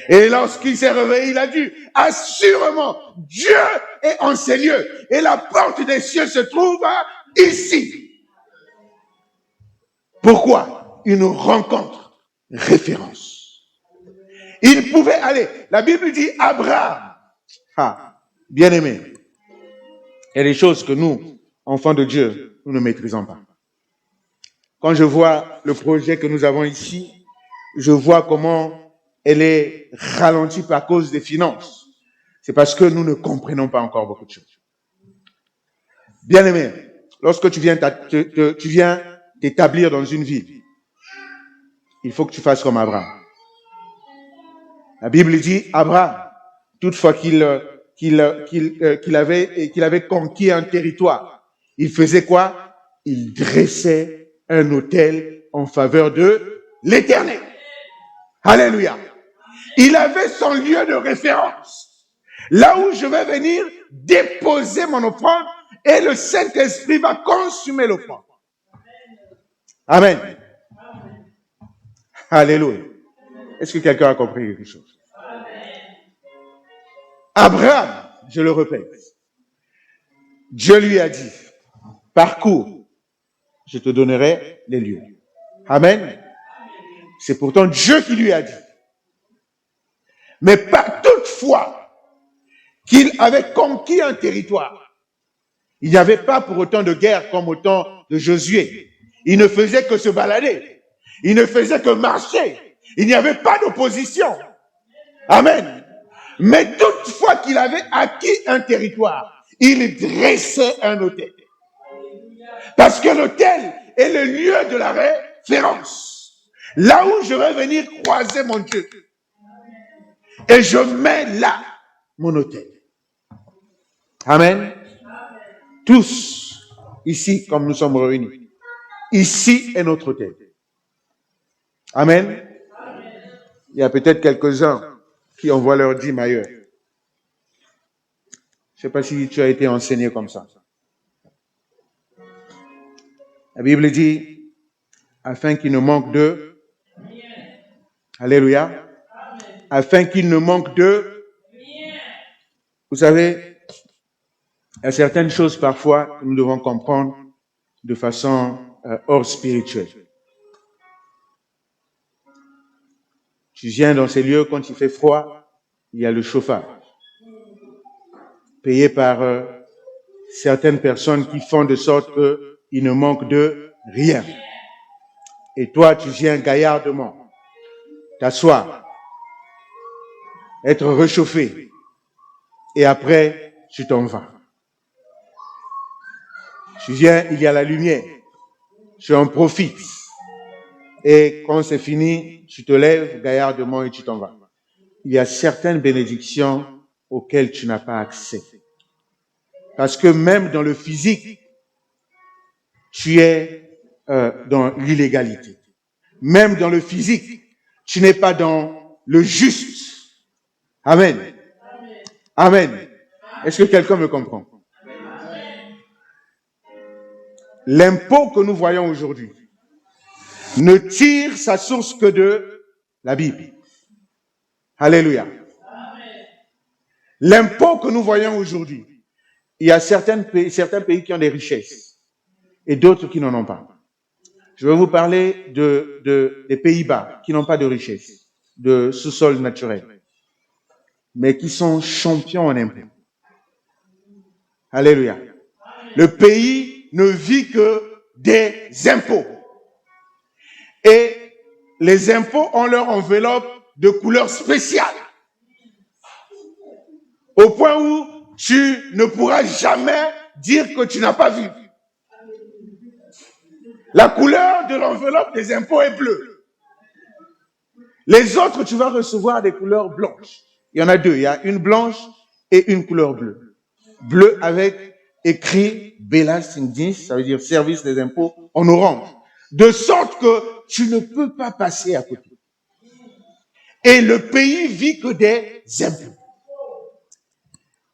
Et lorsqu'il s'est réveillé, il a dit, assurément, Dieu est en ces lieux. Et la porte des cieux se trouve ici. Pourquoi? Une rencontre référence. Il pouvait aller. La Bible dit Abraham. Bien aimé. Il y a des choses que nous, enfants de Dieu, nous ne maîtrisons pas. Quand je vois le projet que nous avons ici, je vois comment elle est ralentie par cause des finances. C'est parce que nous ne comprenons pas encore beaucoup de choses. Bien aimé, lorsque tu viens t'établir dans une ville, il faut que tu fasses comme Abraham. La Bible dit, Abraham, toutefois qu'il avait conquis un territoire, il faisait quoi? Il dressait un autel en faveur de l'Éternel. Alléluia. Il avait son lieu de référence. Là où je vais venir déposer mon offrande et le Saint-Esprit va consumer l'offrande. Amen. Alléluia. Est-ce que quelqu'un a compris quelque chose? Abraham, je le répète, Dieu lui a dit, parcours, je te donnerai les lieux. Amen. C'est pourtant Dieu qui lui a dit. Mais pas toutefois qu'il avait conquis un territoire. Il n'y avait pas pour autant de guerre comme au temps de Josué. Il ne faisait que se balader. Il ne faisait que marcher. Il n'y avait pas d'opposition. Amen. Mais toutefois qu'il avait acquis un territoire, il dressait un autel. Parce que l'autel est le lieu de la référence. Là où je vais venir croiser mon Dieu. Et je mets là mon autel. Amen. Tous, ici, comme nous sommes réunis, ici est notre autel. Amen. Il y a peut-être quelques-uns qui envoient leur dîme ailleurs. Je ne sais pas si tu as été enseigné comme ça. La Bible dit, afin qu'il ne manque de... Alléluia. Afin qu'il ne manque de... Vous savez, il y a certaines choses parfois que nous devons comprendre de façon hors spirituelle. Tu viens dans ces lieux, quand il fait froid, il y a le chauffage. Payé par certaines personnes qui font de sorte qu'il ne manque de rien. Et toi, tu viens gaillardement t'asseoir, être réchauffé, et après, tu t'en vas. Tu viens, il y a la lumière, tu en profites. Et quand c'est fini, tu te lèves gaillardement et tu t'en vas. Il y a certaines bénédictions auxquelles tu n'as pas accès. Parce que même dans le physique, tu es dans l'illégalité. Même dans le physique, tu n'es pas dans le juste. Amen. Amen. Est-ce que quelqu'un me comprend? L'impôt que nous voyons aujourd'hui ne tire sa source que de la Bible. Alléluia. L'impôt que nous voyons aujourd'hui, il y a certains pays qui ont des richesses et d'autres qui n'en ont pas. Je vais vous parler des Pays-Bas qui n'ont pas de richesse, de sous-sol naturel, mais qui sont champions en impôts. Alléluia. Le pays ne vit que des impôts. Et les impôts ont leur enveloppe de couleur spéciale. Au point où tu ne pourras jamais dire que tu n'as pas vu. La couleur de l'enveloppe des impôts est bleue. Les autres, tu vas recevoir des couleurs blanches. Il y en a deux. Il y a une blanche et une couleur bleue. Bleu avec écrit Belastingdienst, ça veut dire service des impôts, en orange. De sorte que tu ne peux pas passer à côté. Et le pays vit que des impôts.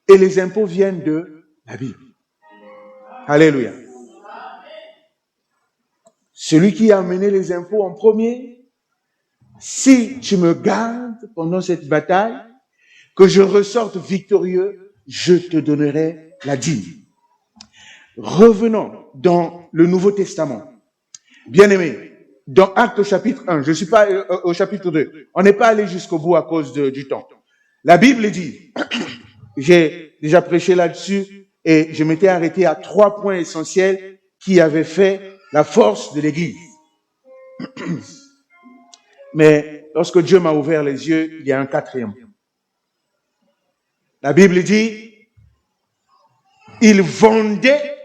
Et les impôts viennent de la Bible. Alléluia. Celui qui a amené les impôts en premier, si tu me gardes pendant cette bataille, que je ressorte victorieux, je te donnerai la dîme. Revenons dans le Nouveau Testament. Bien-aimés, dans Actes chapitre 1, je ne suis pas au chapitre 2, on n'est pas allé jusqu'au bout à cause du temps. La Bible dit, j'ai déjà prêché là-dessus et je m'étais arrêté à 3 points essentiels qui avaient fait la force de l'Église. Mais lorsque Dieu m'a ouvert les yeux, il y a un 4e. La Bible dit, ils vendaient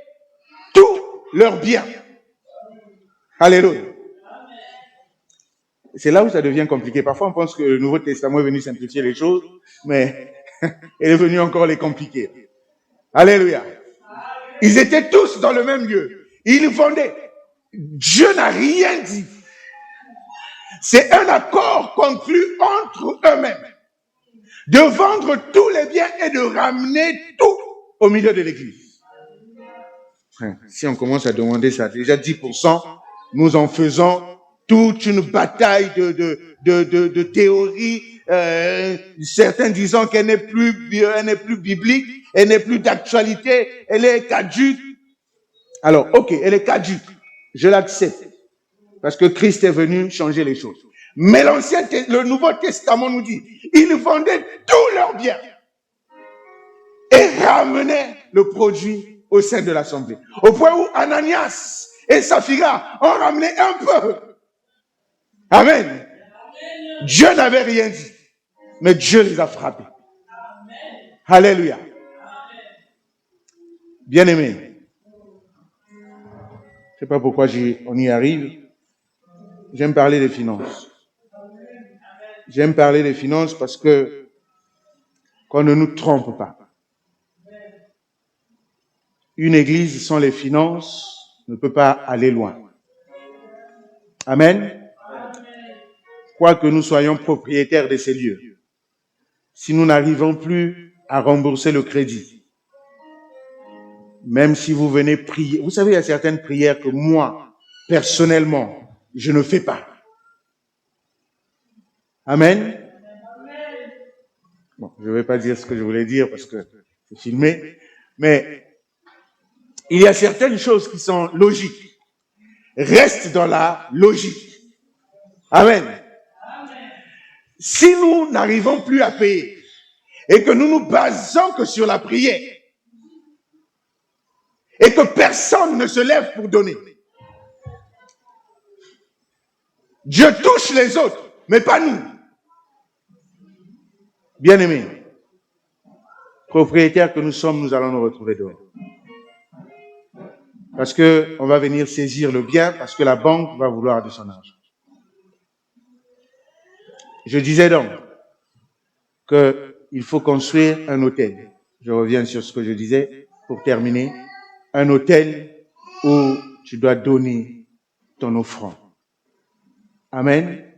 tous leurs biens. Alléluia. C'est là où ça devient compliqué. Parfois, on pense que le Nouveau Testament est venu simplifier les choses, mais il est venu encore les compliquer. Alléluia. Ils étaient tous dans le même lieu. Ils vendaient. Dieu n'a rien dit. C'est un accord conclu entre eux-mêmes de vendre tous les biens et de ramener tout au milieu de l'église. Si on commence à demander ça, déjà 10%, nous en faisons toute une bataille de théories, certains disant qu'elle n'est plus biblique, elle n'est plus d'actualité, elle est caduque. Alors, ok, elle est caduque, je l'accepte, parce que Christ est venu changer les choses. Mais le Nouveau Testament nous dit, ils vendaient tous leurs biens et ramenaient le produit au sein de l'assemblée. Au point où Ananias et Saphira ont ramené un peu. Amen. Dieu n'avait rien dit, mais Dieu les a frappés. Alléluia. Bien-aimés, je ne sais pas pourquoi on y arrive. J'aime parler des finances. J'aime parler des finances parce que qu'on ne nous trompe pas. Une église sans les finances ne peut pas aller loin. Amen. Quoique nous soyons propriétaires de ces lieux, si nous n'arrivons plus à rembourser le crédit, même si vous venez prier, vous savez, il y a certaines prières que moi, personnellement, je ne fais pas. Amen. Bon, je ne vais pas dire ce que je voulais dire parce que c'est filmé, mais il y a certaines choses qui sont logiques. Reste dans la logique. Amen. Si nous n'arrivons plus à payer et que nous nous basons que sur la prière et que personne ne se lève pour donner, Dieu touche les autres, mais pas nous. Bien-aimés, propriétaires que nous sommes, nous allons nous retrouver dehors. Parce que on va venir saisir le bien, parce que la banque va vouloir de son argent. Je disais donc qu'il faut construire un hôtel. Je reviens sur ce que je disais pour terminer. Un hôtel où tu dois donner ton offrande. Amen.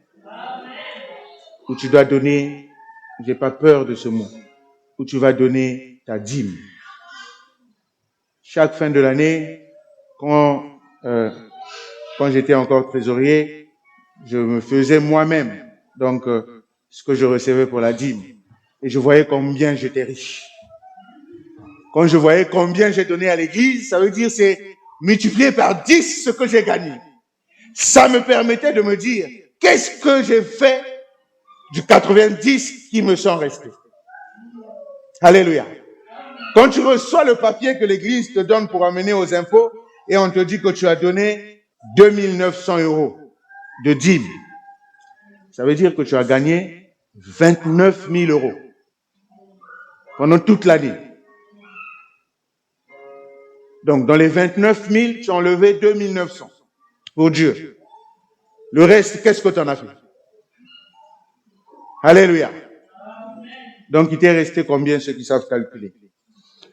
Où tu dois donner, j'ai pas peur de ce mot, où tu vas donner ta dîme. Chaque fin de l'année, quand j'étais encore trésorier, je me faisais moi-même donc ce que je recevais pour la dîme. Et je voyais combien j'étais riche. Quand je voyais combien j'ai donné à l'église, ça veut dire c'est multiplié par 10 ce que j'ai gagné. Ça me permettait de me dire, qu'est-ce que j'ai fait du 90 qui me sont restés? Alléluia. Quand tu reçois le papier que l'église te donne pour amener aux impôts et on te dit que tu as donné 2 900 € de dîme, ça veut dire que tu as gagné 29 000 euros. Pendant toute l'année. Donc, dans les 29 000, tu as enlevé 2 900 pour Dieu. Le reste, qu'est-ce que tu en as fait? Alléluia. Donc, il t'est resté combien, ceux qui savent calculer?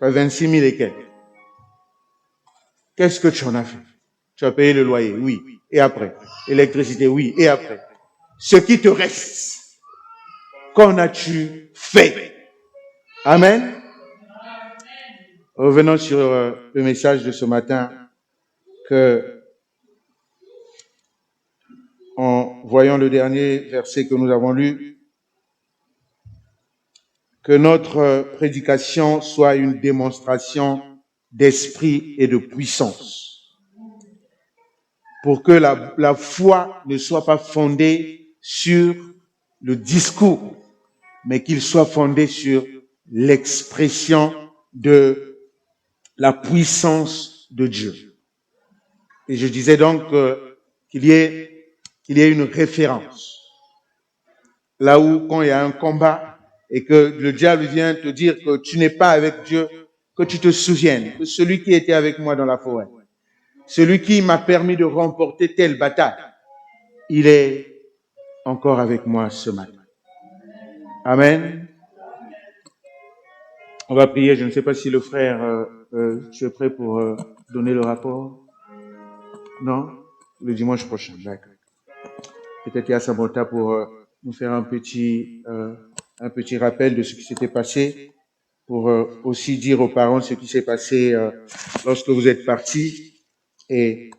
26 000 et quelques. Qu'est-ce que tu en as fait? Tu as payé le loyer, oui. Et après? Électricité, oui. Et après? Ce qui te reste, qu'en as-tu fait? Amen. Revenons sur le message de ce matin, que en voyant le dernier verset que nous avons lu, que notre prédication soit une démonstration d'esprit et de puissance, pour que la foi ne soit pas fondée sur le discours, mais qu'il soit fondé sur l'expression de la puissance de Dieu. Et je disais donc qu'il y ait une référence. Là où, quand il y a un combat et que le diable vient te dire que tu n'es pas avec Dieu, que tu te souviennes que celui qui était avec moi dans la forêt, celui qui m'a permis de remporter telle bataille, il est encore avec moi ce matin. Amen. On va prier. Je ne sais pas si le frère, tu es prêt pour donner le rapport? Non? Le dimanche prochain, d'accord. Peut-être qu'il y a Samantha pour nous faire un petit rappel de ce qui s'était passé, pour aussi dire aux parents ce qui s'est passé lorsque vous êtes partis, et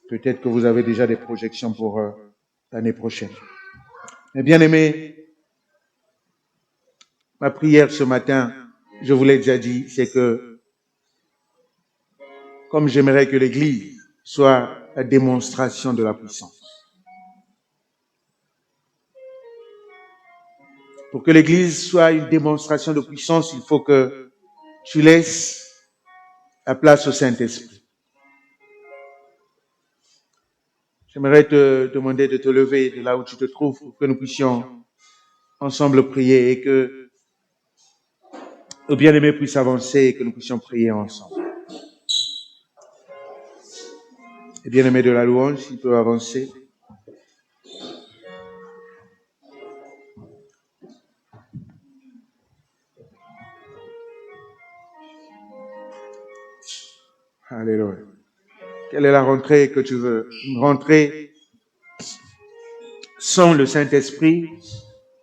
peut-être que vous avez déjà des projections pour l'année prochaine. Mais bien aimé, ma prière ce matin, je vous l'ai déjà dit, c'est que comme j'aimerais que l'Église soit la démonstration de la puissance. Pour que l'Église soit une démonstration de puissance, il faut que tu laisses la place au Saint-Esprit. J'aimerais te demander de te lever de là où tu te trouves pour que nous puissions ensemble prier et que le bien-aimé puisse avancer et que nous puissions prier ensemble. Le bien-aimé de la louange, il peut avancer. Alléluia. Quelle est la rentrée que tu veux? Une rentrée sans le Saint-Esprit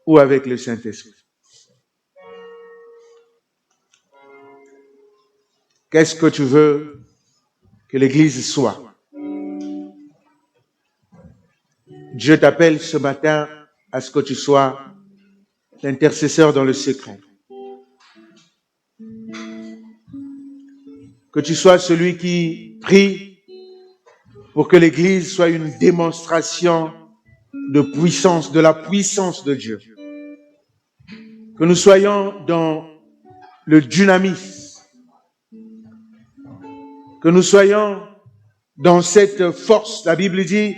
ou avec le Saint-Esprit? Qu'est-ce que tu veux que l'Église soit? Dieu t'appelle ce matin à ce que tu sois l'intercesseur dans le secret. Que tu sois celui qui prie pour que l'Église soit une démonstration de puissance, de la puissance de Dieu. Que nous soyons dans le dynamisme. Que nous soyons dans cette force. La Bible dit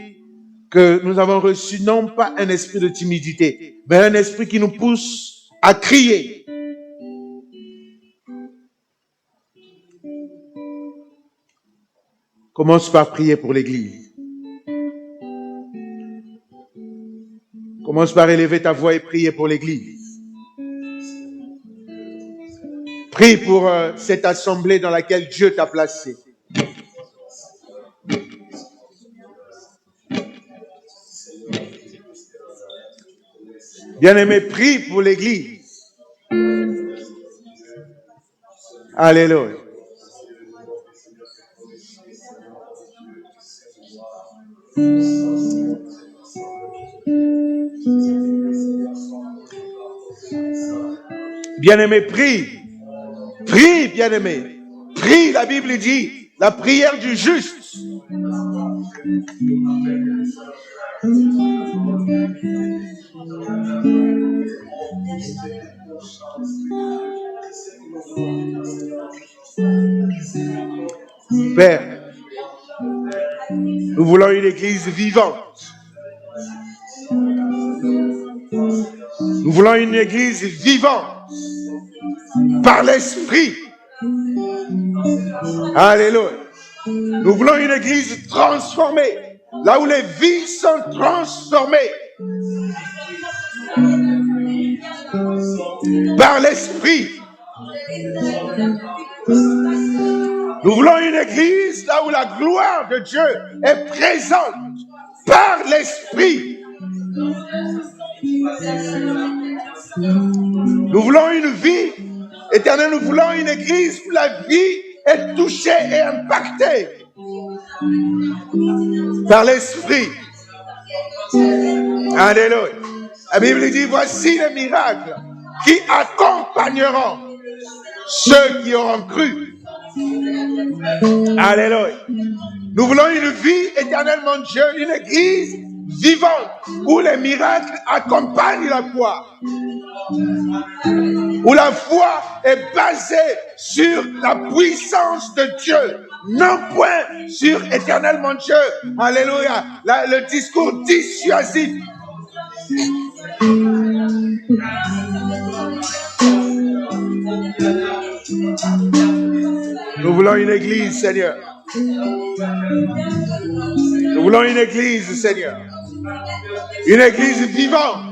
que nous avons reçu non pas un esprit de timidité, mais un esprit qui nous pousse à crier. Commence par prier pour l'Église. Commence par élever ta voix et prier pour l'Église. Prie pour cette assemblée dans laquelle Dieu t'a placé. Bien-aimé, prie pour l'Église. Alléluia. Bien-aimé, prie. Prie, bien-aimé. Prie, la Bible dit, la prière du juste. Père, nous voulons une église vivante. voulons une église vivante par l'esprit. Alléluia. Nous voulons une église transformée, là où les vies sont transformées par l'esprit. Nous voulons une église là où la gloire de Dieu est présente par l'esprit. Nous voulons une vie éternelle, nous voulons une église où la vie est touchée et impactée par l'esprit. Alléluia. La Bible dit, voici les miracles qui accompagneront ceux qui auront cru. Alléluia. Nous voulons une vie éternelle, mon Dieu, une église vivante où les miracles accompagnent la foi. Où la foi est basée sur la puissance de Dieu, non point sur éternel, mon Dieu. Alléluia. Le discours dissuasif. Nous voulons une église, Seigneur. Nous voulons une église, Seigneur. Une église vivante.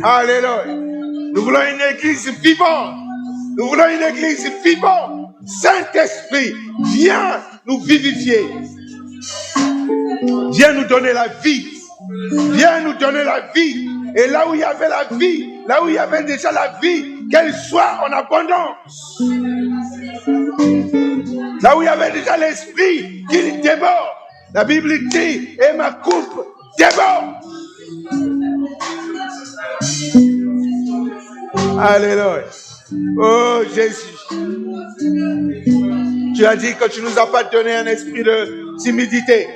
Alléluia. Nous voulons une église vivante. Nous voulons une église vivante. Saint-Esprit, viens nous vivifier. Viens nous donner la vie. Viens nous donner la vie. Et là où il y avait la vie, là où il y avait déjà la vie, qu'elle soit en abondance. Là où il y avait déjà l'esprit, qu'il déborde. La Bible dit, et ma coupe déborde. Alléluia. Oh Jésus. Tu as dit que tu ne nous as pas donné un esprit de timidité.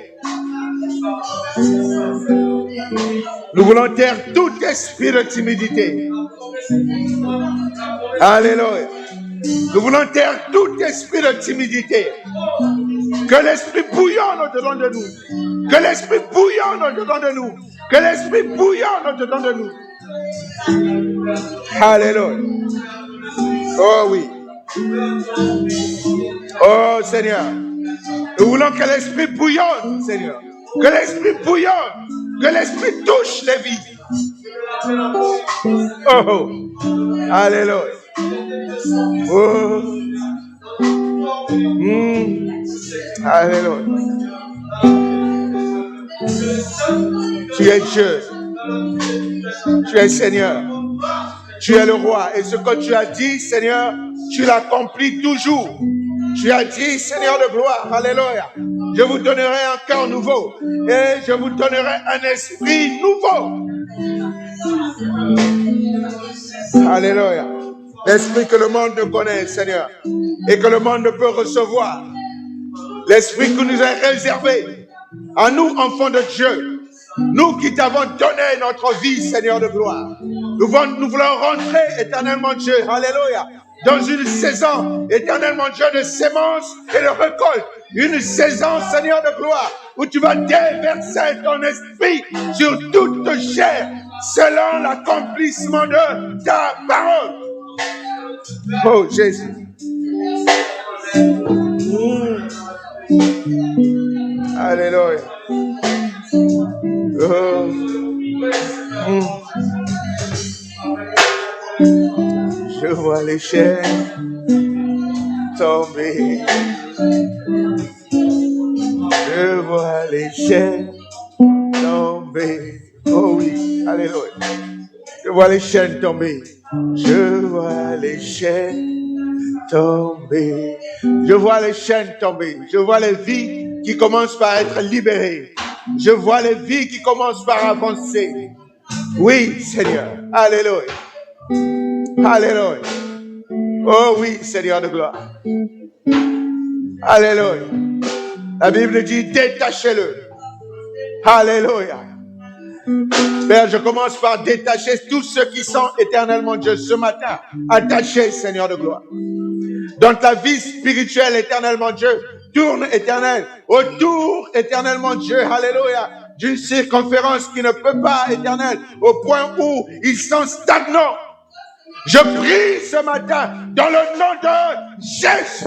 Nous voulons taire tout esprit de timidité. Alléluia. Nous voulons taire tout esprit de timidité. Que l'esprit bouillonne au-dedans de nous. Que l'esprit bouillonne au-dedans de nous. Que l'esprit bouillonne au-dedans de nous. Alléluia. Oh oui. Oh Seigneur. Nous voulons que l'esprit bouillonne, Seigneur. Que l'esprit bouillonne. Que l'esprit touche les vies. Oh. Alléluia. Oh. Alléluia. Tu es Dieu. Tu es Seigneur. Tu es le roi. Et ce que tu as dit, Seigneur, tu l'accomplis toujours. Tu as dit, Seigneur de gloire, alléluia. Je vous donnerai un cœur nouveau. Et je vous donnerai un esprit nouveau. Alléluia. L'esprit que le monde ne connaît, Seigneur. Et que le monde ne peut recevoir. L'esprit que nous a réservé à nous, enfants de Dieu. Nous qui t'avons donné notre vie, Seigneur de gloire. Nous voulons rentrer éternellement, Dieu, alléluia, dans une saison éternellement, Dieu, de sémence et de récolte. Une saison, Seigneur de gloire, où tu vas déverser ton esprit sur toute chair, selon l'accomplissement de ta parole. Oh, Jésus. Alléluia. Oh. Je vois les chaînes tomber. Je vois les chaînes tomber. Oh oui, alléluia. Je vois les chaînes tomber. Je vois les chaînes tomber. Je vois les chaînes tomber. Je vois les vies qui commencent par être libérées. Je vois les vies qui commencent par avancer. Oui, Seigneur. Alléluia. Alléluia. Oh oui, Seigneur de gloire. Alléluia. La Bible dit, détachez-le. Alléluia. Père, je commence par détacher tous ceux qui sont éternellement Dieu ce matin. Attachés, Seigneur de gloire. Donc la vie spirituelle éternellement Dieu tourne éternel autour éternellement Dieu. Alléluia. D'une circonférence qui ne peut pas éternel au point où ils sont stagnants. Je prie ce matin dans le nom de Jésus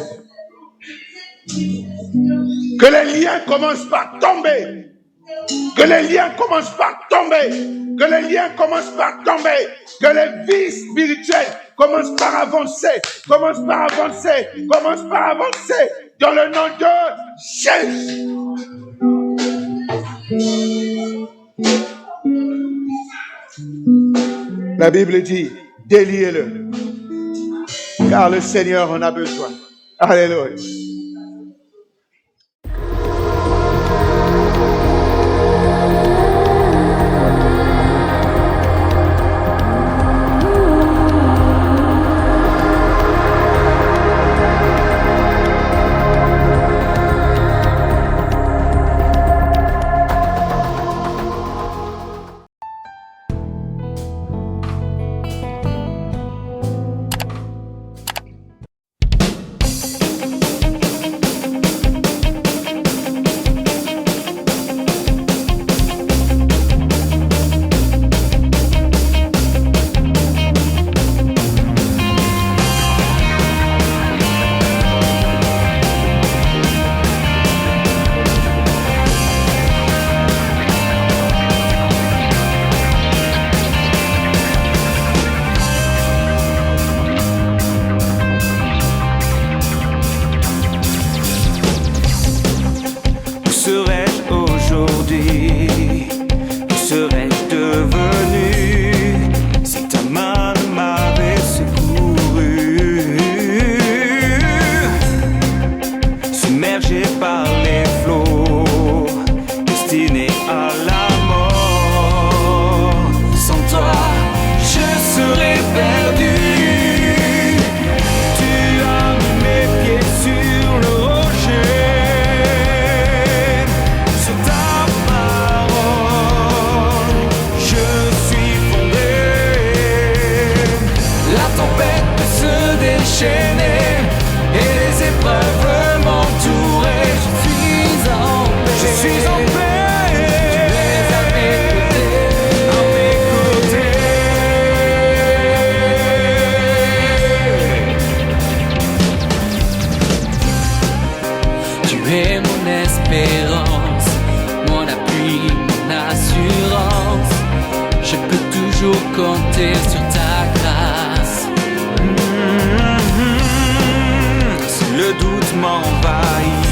que les liens commencent par tomber. Que les liens commencent par tomber. Que les liens commencent par tomber. Que les vies spirituelles commencent par avancer. Commencent par avancer. Commencent par avancer. Dans le nom de Jésus. La Bible dit, déliez-le. Car le Seigneur en a besoin. Alléluia. Compter sur ta grâce. Si le doute m'envahit,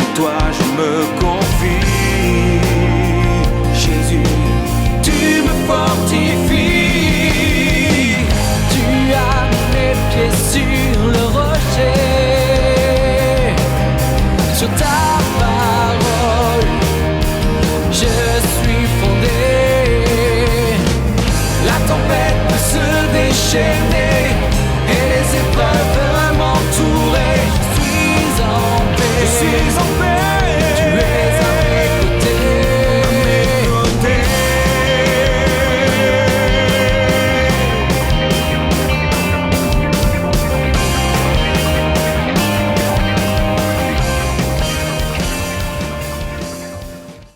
en toi je me confie. Jésus, tu me fortifies. Tu as mes pieds sur le rocher. Sur ta parole, je suis fondé. La tempête peut se déchaîner.